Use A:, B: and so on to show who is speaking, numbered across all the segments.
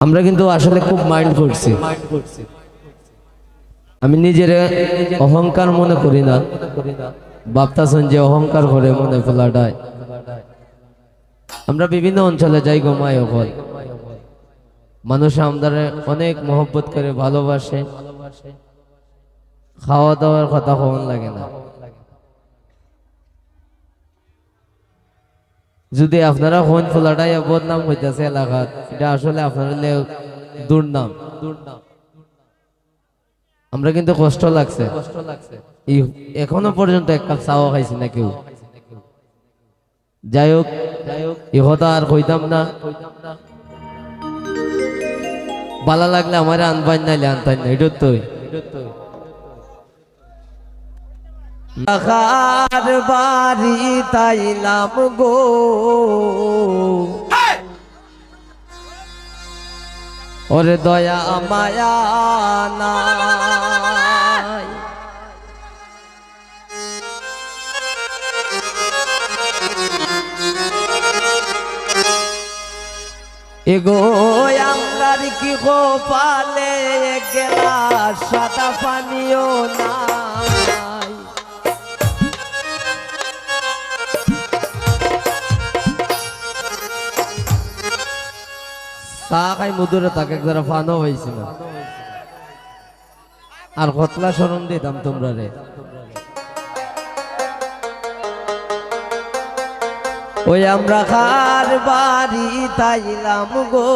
A: আমরা কিন্তু আসলে খুব মাইন্ড করছি। আমি নিজের অহংকার মনে করি না, ভাবতাছেন যে অহংকার করে মনে ফেলাটায়। আমরা বিভিন্ন অঞ্চলে যাই ঘুমাই, ওখান মানুষ আমাদের অনেক মহব্বত করে ভালোবাসে, খাওয়া দাওয়ার কথা কখন লাগে না। যদি আপনারা হন ফোলাটাই বদনাম হইতেছে এলাকার, এটা আসলে আপনার দুর্নাম। আমরা কিন্তু কষ্ট লাগছে, এখনো পর্যন্ত এক কাপ চাও খাইছি না কেউ। যাই হোক, ইহতা আর কইতাম না। ভালো লাগলে আমার আনবান নাইলে আনতাই না, এটা তো বাড়ি তাইলাম গো, ওরে দয়া মায়া নাই। এগো আমরার কি কপালে গেলা সাদা পানিও নাই। চা খাই মধুরে তাকে যারা ফানো হয়েছিল, আর কতলা স্মরণ দিতাম তোমরা রে। ওই আমরা খার বাড়ি তাইলাম গো,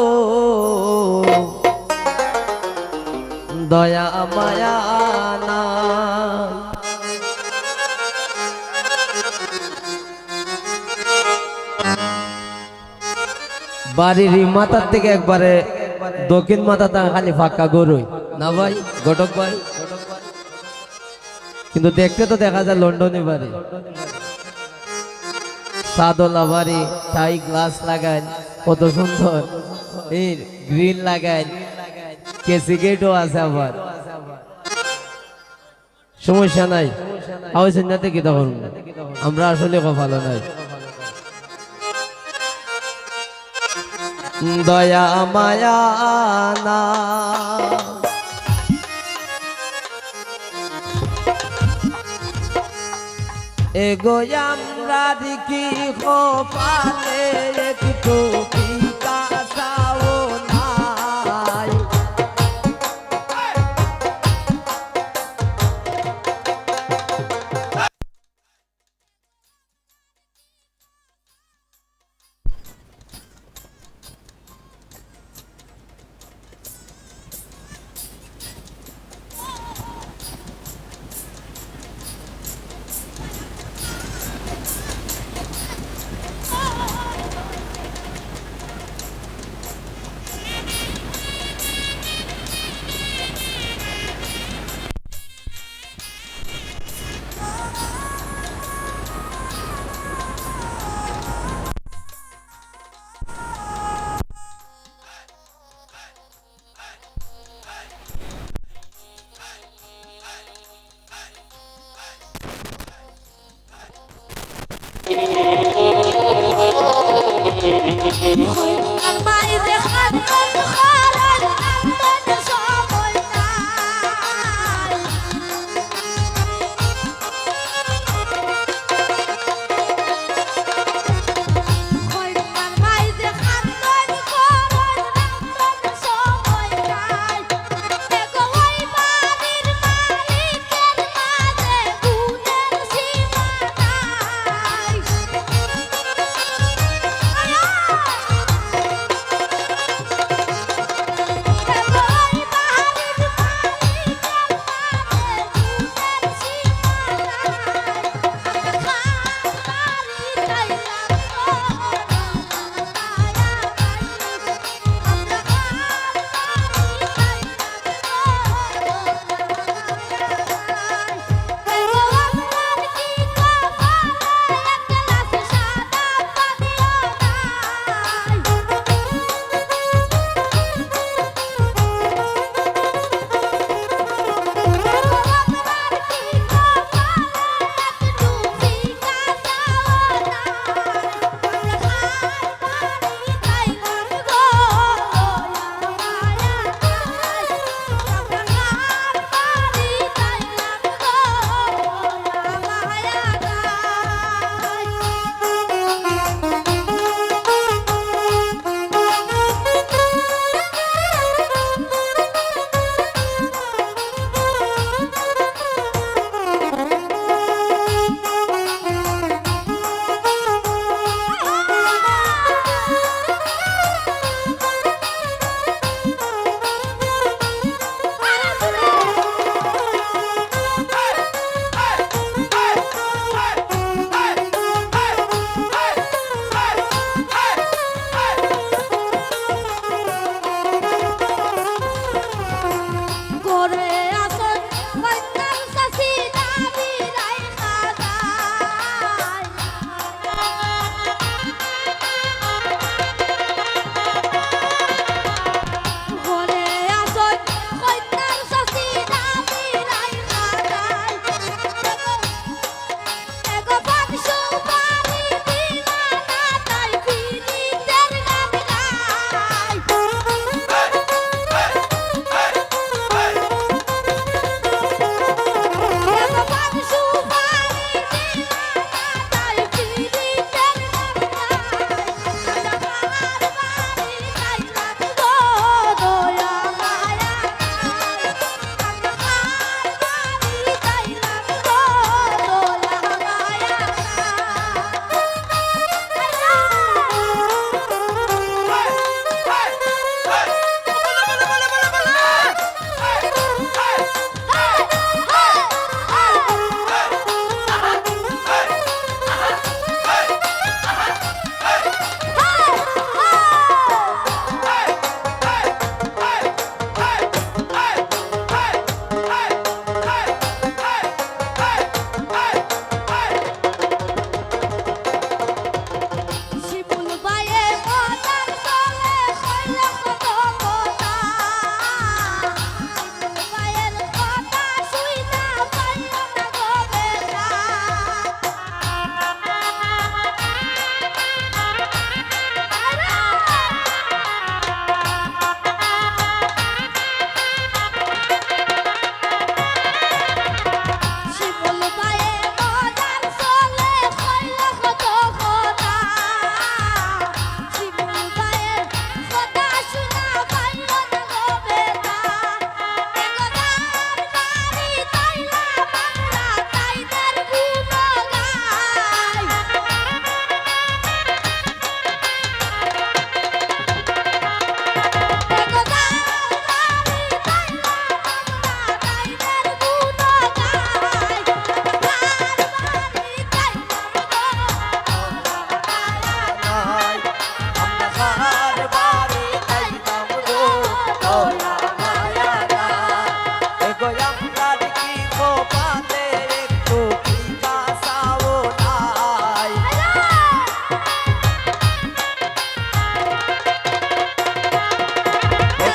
A: দয়া মায়া নাই। বাড়ির মাথার থেকে একবারে দক্ষিণ মাথাটা খালি ফাঁকা গরুই না ভাই, ঘটক ভাই। কিন্তু দেখতে তো দেখা যায় লন্ডনে বাড়ি, সাদলা বাড়ি, টাই গ্লাস লাগাই কত সুন্দর, এই গ্রিল লাগাই, কেসি গেটও আছে আবার, সমস্যা নাই। আওয়াজ না কি তখন আমরা আসলে ভালো নাই। দয়া মায়া না এগো আমরা কি কপালে একটু ফিকা চাও নাই।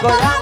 B: কইরা